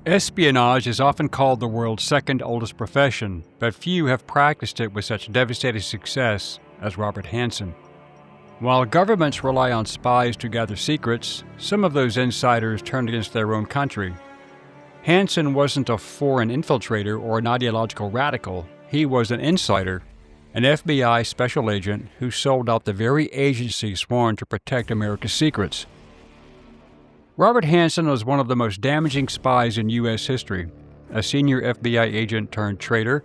Espionage is often called the world's second oldest profession, but few have practiced it with such devastating success as Robert Hanssen. While governments rely on spies to gather secrets, some of those insiders turn against their own country. Hanssen wasn't a foreign infiltrator or an ideological radical. He was an insider, an FBI special agent who sold out the very agency sworn to protect America's secrets. Robert Hanssen was one of the most damaging spies in U.S. history. A senior FBI agent turned traitor,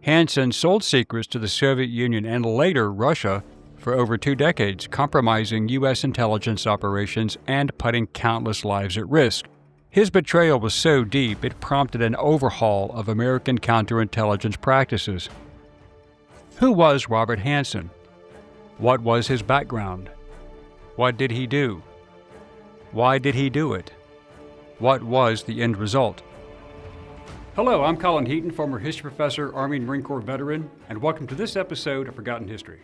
Hanssen sold secrets to the Soviet Union and later Russia for over 2 decades, compromising U.S. intelligence operations and putting countless lives at risk. His betrayal was so deep it prompted an overhaul of American counterintelligence practices. Who was Robert Hanssen? What was his background? What did he do? Why did he do it? What was the end result? Hello, I'm Colin Heaton, former history professor, Army and Marine Corps veteran, and welcome to this episode of Forgotten History.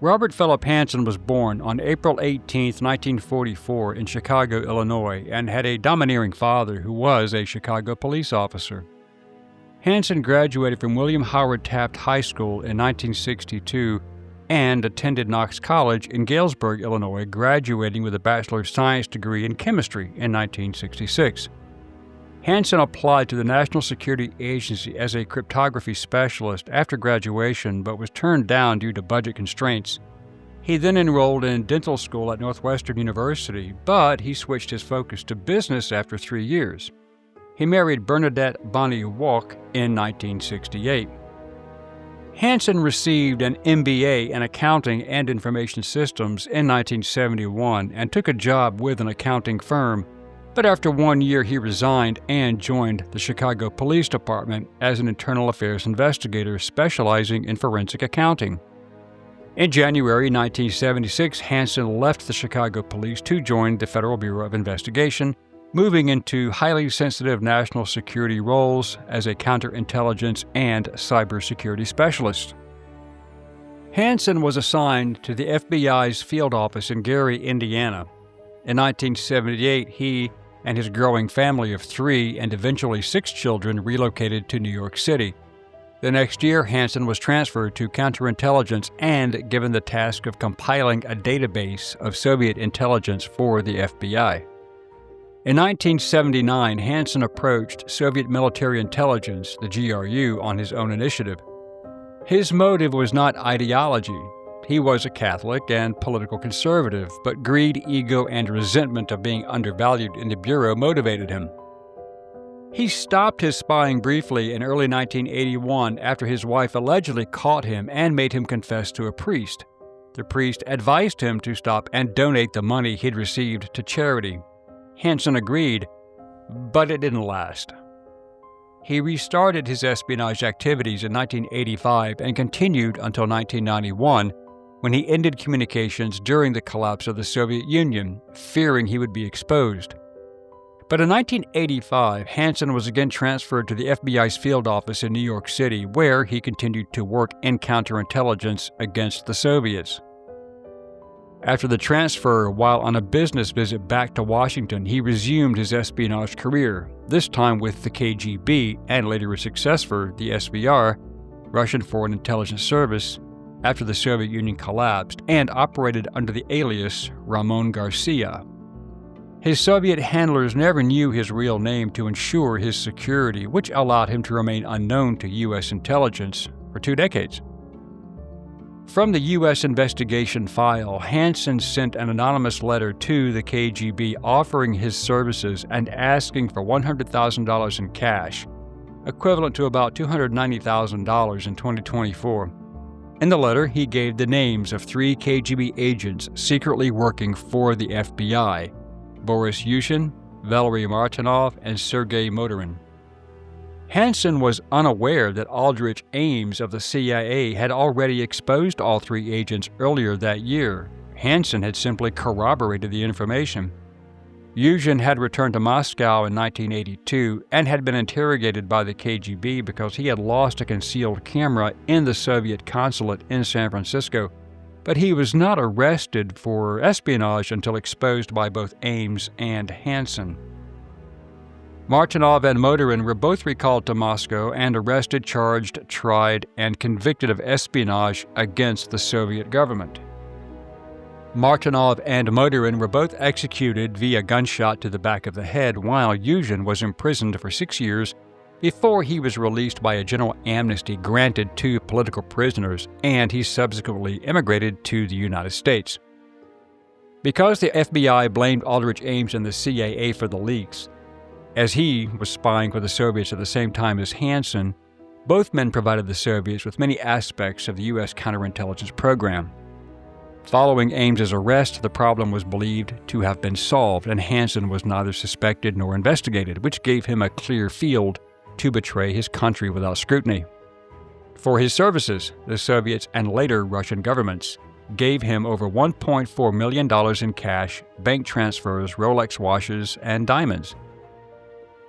Robert Philip Hanssen was born on April 18, 1944 in Chicago, Illinois, and had a domineering father who was a Chicago police officer. Hanssen graduated from William Howard Taft High School in 1962 and attended Knox College in Galesburg, Illinois, graduating with a Bachelor of Science degree in chemistry in 1966. Hanssen applied to the National Security Agency as a cryptography specialist after graduation, but was turned down due to budget constraints. He then enrolled in dental school at Northwestern University, but he switched his focus to business after 3 years. He married Bernadette Bonnie Walk in 1968. Hanssen received an MBA in Accounting and Information Systems in 1971 and took a job with an accounting firm. But after 1 year, he resigned and joined the Chicago Police Department as an internal affairs investigator specializing in forensic accounting. In January 1976, Hanssen left the Chicago Police to join the Federal Bureau of Investigation, moving into highly sensitive national security roles as a counterintelligence and cybersecurity specialist. Hanssen was assigned to the FBI's field office in Gary, Indiana. In 1978, he and his growing family of 3 and eventually 6 children relocated to New York City. The next year, Hanssen was transferred to counterintelligence and given the task of compiling a database of Soviet intelligence for the FBI. In 1979, Hanssen approached Soviet military intelligence, the GRU, on his own initiative. His motive was not ideology. He was a Catholic and political conservative, but greed, ego, and resentment of being undervalued in the Bureau motivated him. He stopped his spying briefly in early 1981 after his wife allegedly caught him and made him confess to a priest. The priest advised him to stop and donate the money he'd received to charity. Hanssen agreed, but it didn't last. He restarted his espionage activities in 1985 and continued until 1991, when he ended communications during the collapse of the Soviet Union, fearing he would be exposed. But in 1985, Hanssen was again transferred to the FBI's field office in New York City, where he continued to work in counterintelligence against the Soviets. After the transfer, while on a business visit back to Washington, he resumed his espionage career, this time with the KGB and later a successor, the SVR, Russian Foreign Intelligence Service, after the Soviet Union collapsed, and operated under the alias Ramon Garcia. His Soviet handlers never knew his real name to ensure his security, which allowed him to remain unknown to U.S. intelligence for 2 decades. From the U.S. investigation file, Hanssen sent an anonymous letter to the KGB offering his services and asking for $100,000 in cash, equivalent to about $290,000 in 2024. In the letter, he gave the names of 3 KGB agents secretly working for the FBI: Boris Yushin, Valery Martinov, and Sergei Motorin. Hanssen was unaware that Aldrich Ames of the CIA had already exposed all three agents earlier that year. Hanssen had simply corroborated the information. Yuzhin had returned to Moscow in 1982 and had been interrogated by the KGB because he had lost a concealed camera in the Soviet consulate in San Francisco, but he was not arrested for espionage until exposed by both Ames and Hanssen. Martinov and Motorin were both recalled to Moscow and arrested, charged, tried, and convicted of espionage against the Soviet government. Martinov and Motorin were both executed via gunshot to the back of the head, while Yuzhin was imprisoned for 6 years before he was released by a general amnesty granted to political prisoners, and he subsequently immigrated to the United States. Because the FBI blamed Aldrich Ames and the CIA for the leaks, as he was spying for the Soviets at the same time as Hanssen, both men provided the Soviets with many aspects of the U.S. counterintelligence program. Following Ames's arrest, the problem was believed to have been solved, and Hanssen was neither suspected nor investigated, which gave him a clear field to betray his country without scrutiny. For his services, the Soviets and later Russian governments gave him over $1.4 million in cash, bank transfers, Rolex watches, and diamonds.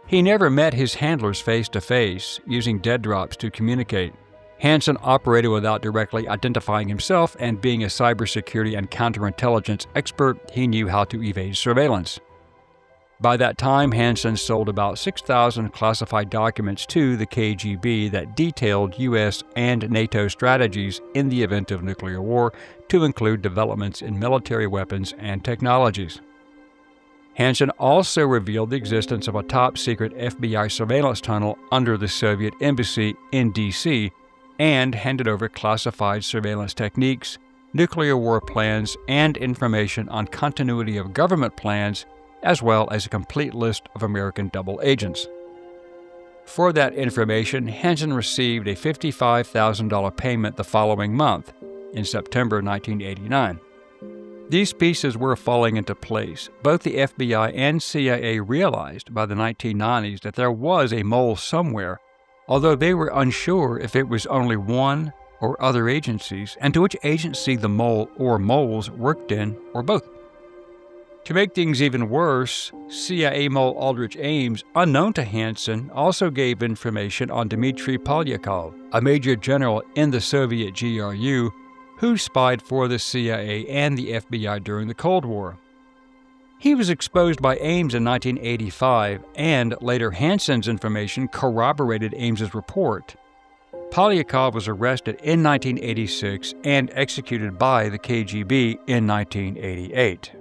He never met his handlers face-to-face, using dead drops to communicate. Hanssen operated without directly identifying himself, and being a cybersecurity and counterintelligence expert, he knew how to evade surveillance. By that time, Hanssen sold about 6,000 classified documents to the KGB that detailed U.S. and NATO strategies in the event of nuclear war, to include developments in military weapons and technologies. Hanssen also revealed the existence of a top-secret FBI surveillance tunnel under the Soviet embassy in D.C., and handed over classified surveillance techniques, nuclear war plans, and information on continuity of government plans, as well as a complete list of American double agents. For that information, Hanssen received a $55,000 payment the following month, in September 1989. These pieces were falling into place. Both the FBI and CIA realized by the 1990s that there was a mole somewhere, although they were unsure if it was only one or other agencies, and to which agency the mole or moles worked in, or both. To make things even worse, CIA mole Aldrich Ames, unknown to Hanssen, also gave information on Dmitry Polyakov, a major general in the Soviet GRU, who spied for the CIA and the FBI during the Cold War. He was exposed by Ames in 1985, and later Hanssen's information corroborated Ames's report. Polyakov was arrested in 1986 and executed by the KGB in 1988.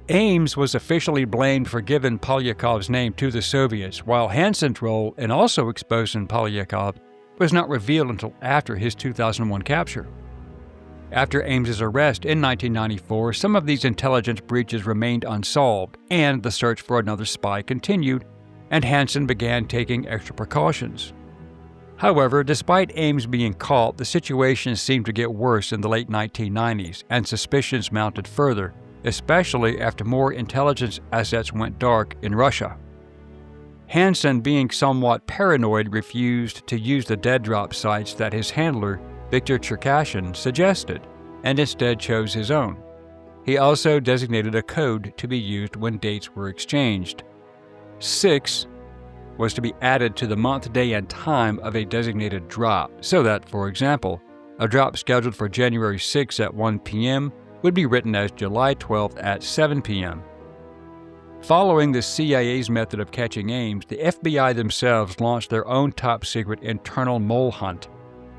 Ames was officially blamed for giving Polyakov's name to the Soviets, while Hanssen's role in also exposing Polyakov was not revealed until after his 2001 capture. After Ames's arrest in 1994, some of these intelligence breaches remained unsolved, and the search for another spy continued, and Hanssen began taking extra precautions. However, despite Ames being caught, the situation seemed to get worse in the late 1990s, and suspicions mounted further, especially after more intelligence assets went dark in Russia. Hanssen, being somewhat paranoid, refused to use the dead drop sites that his handler, Viktor Cherkashin, suggested, and instead chose his own. He also designated a code to be used when dates were exchanged. 6 was to be added to the month, day, and time of a designated drop, so that, for example, a drop scheduled for January 6 at 1 p.m. would be written as July 12 at 7 p.m. Following the CIA's method of catching Ames, the FBI themselves launched their own top-secret internal mole hunt.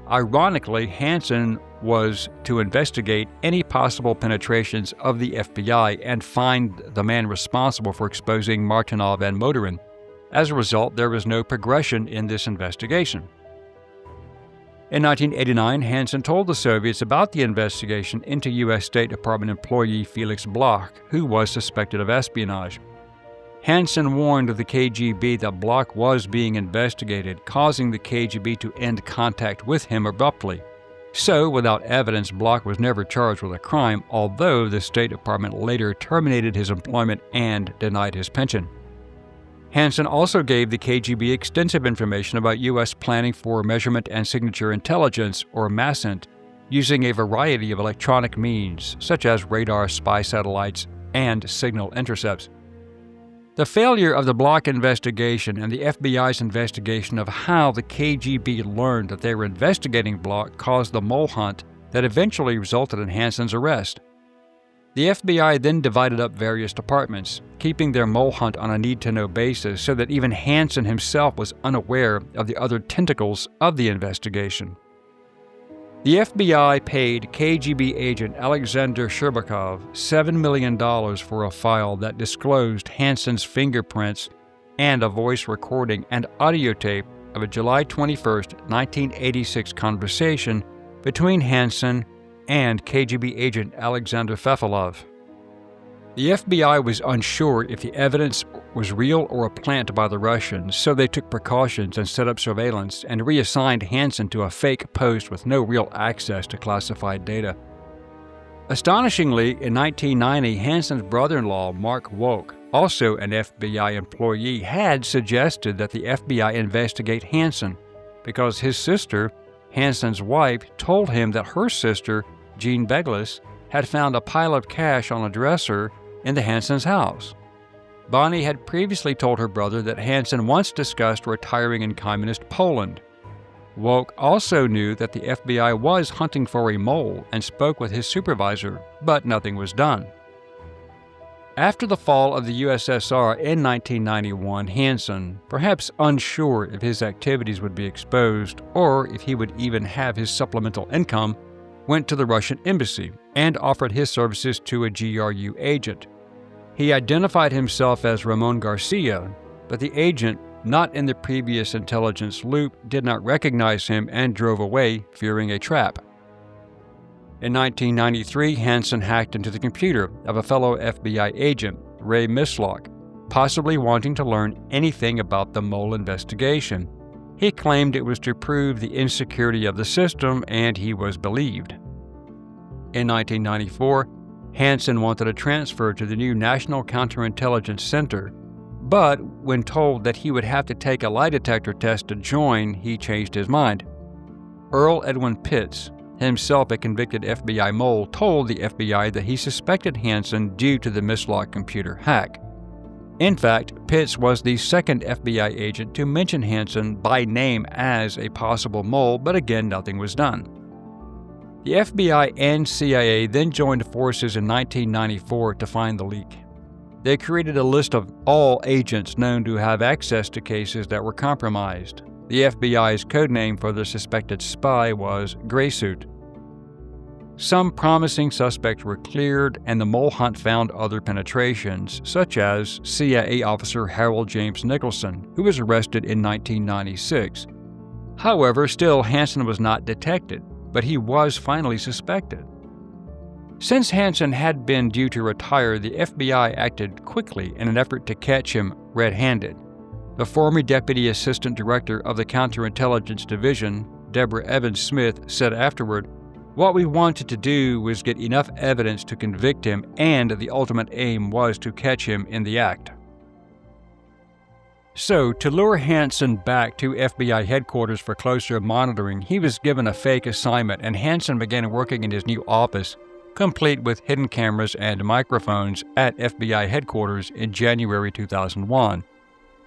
Ironically, Hanssen was to investigate any possible penetrations of the FBI and find the man responsible for exposing Martinov and Motorin. As a result, there was no progression in this investigation. In 1989, Hanssen told the Soviets about the investigation into U.S. State Department employee Felix Bloch, who was suspected of espionage. Hanssen warned the KGB that Bloch was being investigated, causing the KGB to end contact with him abruptly. So, without evidence, Bloch was never charged with a crime, although the State Department later terminated his employment and denied his pension. Hanssen also gave the KGB extensive information about U.S. planning for measurement and signature intelligence, or MASINT, using a variety of electronic means, such as radar, spy satellites, and signal intercepts. The failure of the Block investigation and the FBI's investigation of how the KGB learned that they were investigating Block caused the mole hunt that eventually resulted in Hanssen's arrest. The FBI then divided up various departments, keeping their mole hunt on a need-to-know basis so that even Hanssen himself was unaware of the other tentacles of the investigation. The FBI paid KGB agent Alexander Sherbakov $7 million for a file that disclosed Hanssen's fingerprints and a voice recording and audio tape of a July 21, 1986 conversation between Hanssen and KGB agent Alexander Fefilov. The FBI was unsure if the evidence was real or a plant by the Russians, so they took precautions and set up surveillance and reassigned Hanssen to a fake post with no real access to classified data. Astonishingly, in 1990, Hanssen's brother-in-law, Mark Wolk, also an FBI employee, had suggested that the FBI investigate Hanssen because his sister, Hanssen's wife, told him that her sister, Jean Beglis, had found a pile of cash on a dresser in the Hanssen's house. Bonnie had previously told her brother that Hanssen once discussed retiring in communist Poland. Wolk also knew that the FBI was hunting for a mole and spoke with his supervisor, but nothing was done. After the fall of the USSR in 1991, Hanssen, perhaps unsure if his activities would be exposed or if he would even have his supplemental income, went to the Russian embassy and offered his services to a GRU agent. He identified himself as Ramon Garcia, but the agent, not in the previous intelligence loop, did not recognize him and drove away, fearing a trap. In 1993, Hanssen hacked into the computer of a fellow FBI agent, Ray Mislock, possibly wanting to learn anything about the mole investigation. He claimed it was to prove the insecurity of the system, and he was believed. In 1994, Hanssen wanted a transfer to the new National Counterintelligence Center, but when told that he would have to take a lie detector test to join, he changed his mind. Earl Edwin Pitts, himself a convicted FBI mole, told the FBI that he suspected Hanssen due to the Mislock computer hack. In fact, Pitts was the second FBI agent to mention Hanssen by name as a possible mole, but again, nothing was done. The FBI and CIA then joined forces in 1994 to find the leak. They created a list of all agents known to have access to cases that were compromised. The FBI's codename for the suspected spy was Graysuit. Some promising suspects were cleared, and the mole hunt found other penetrations, such as CIA officer Harold James Nicholson, who was arrested in 1996. However, still Hanssen was not detected, but he was finally suspected. Since Hanssen had been due to retire, the FBI acted quickly in an effort to catch him red-handed. The former Deputy Assistant Director of the Counterintelligence Division, Deborah Evans Smith, said afterward, "What we wanted to do was get enough evidence to convict him, and the ultimate aim was to catch him in the act." So, to lure Hanssen back to FBI headquarters for closer monitoring, he was given a fake assignment, and Hanssen began working in his new office, complete with hidden cameras and microphones, at FBI headquarters in January 2001.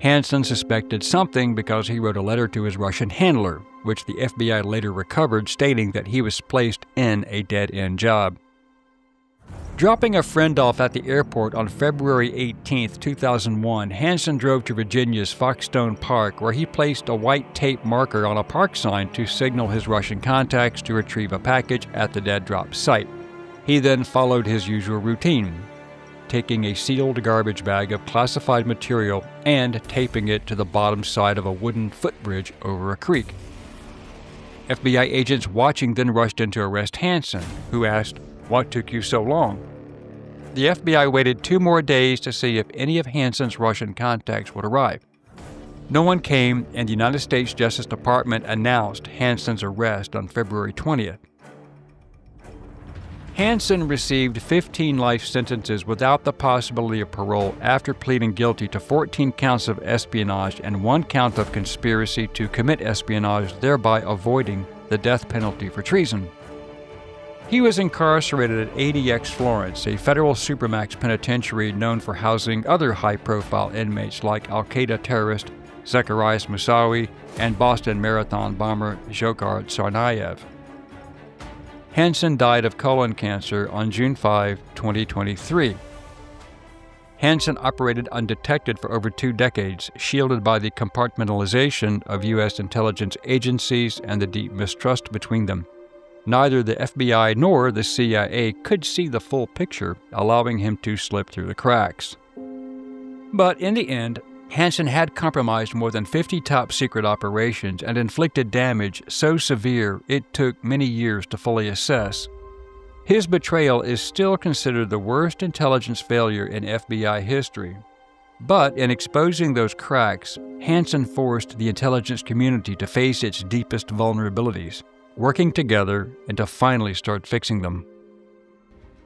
Hanssen suspected something because he wrote a letter to his Russian handler, which the FBI later recovered, stating that he was placed in a dead-end job. Dropping a friend off at the airport on February 18, 2001, Hanssen drove to Virginia's Foxstone Park, where he placed a white tape marker on a park sign to signal his Russian contacts to retrieve a package at the dead drop site. He then followed his usual routine, taking a sealed garbage bag of classified material and taping it to the bottom side of a wooden footbridge over a creek. FBI agents watching then rushed in to arrest Hanssen, who asked, "What took you so long?" The FBI waited 2 more days to see if any of Hanssen's Russian contacts would arrive. No one came, and the United States Justice Department announced Hanssen's arrest on February 20th. Hanssen received 15 life sentences without the possibility of parole after pleading guilty to 14 counts of espionage and 1 count of conspiracy to commit espionage, thereby avoiding the death penalty for treason. He was incarcerated at ADX Florence, a federal supermax penitentiary known for housing other high-profile inmates like Al-Qaeda terrorist Zacarias Moussaoui and Boston Marathon bomber Dzhokhar Tsarnaev. Hanssen died of colon cancer on June 5, 2023. Hanssen operated undetected for over 2 decades, shielded by the compartmentalization of U.S. intelligence agencies and the deep mistrust between them. Neither the FBI nor the CIA could see the full picture, allowing him to slip through the cracks. But in the end, Hanssen had compromised more than 50 top-secret operations and inflicted damage so severe it took many years to fully assess. His betrayal is still considered the worst intelligence failure in FBI history. But in exposing those cracks, Hanssen forced the intelligence community to face its deepest vulnerabilities, working together and to finally start fixing them.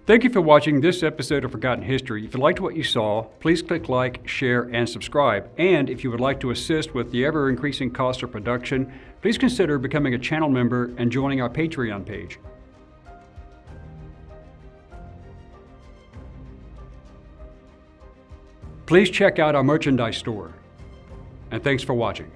Thank you for watching this episode of Forgotten History. If you liked what you saw, please click like, share, and subscribe. And if you would like to assist with the ever-increasing cost of production, please consider becoming a channel member and joining our Patreon page. Please check out our merchandise store. And thanks for watching.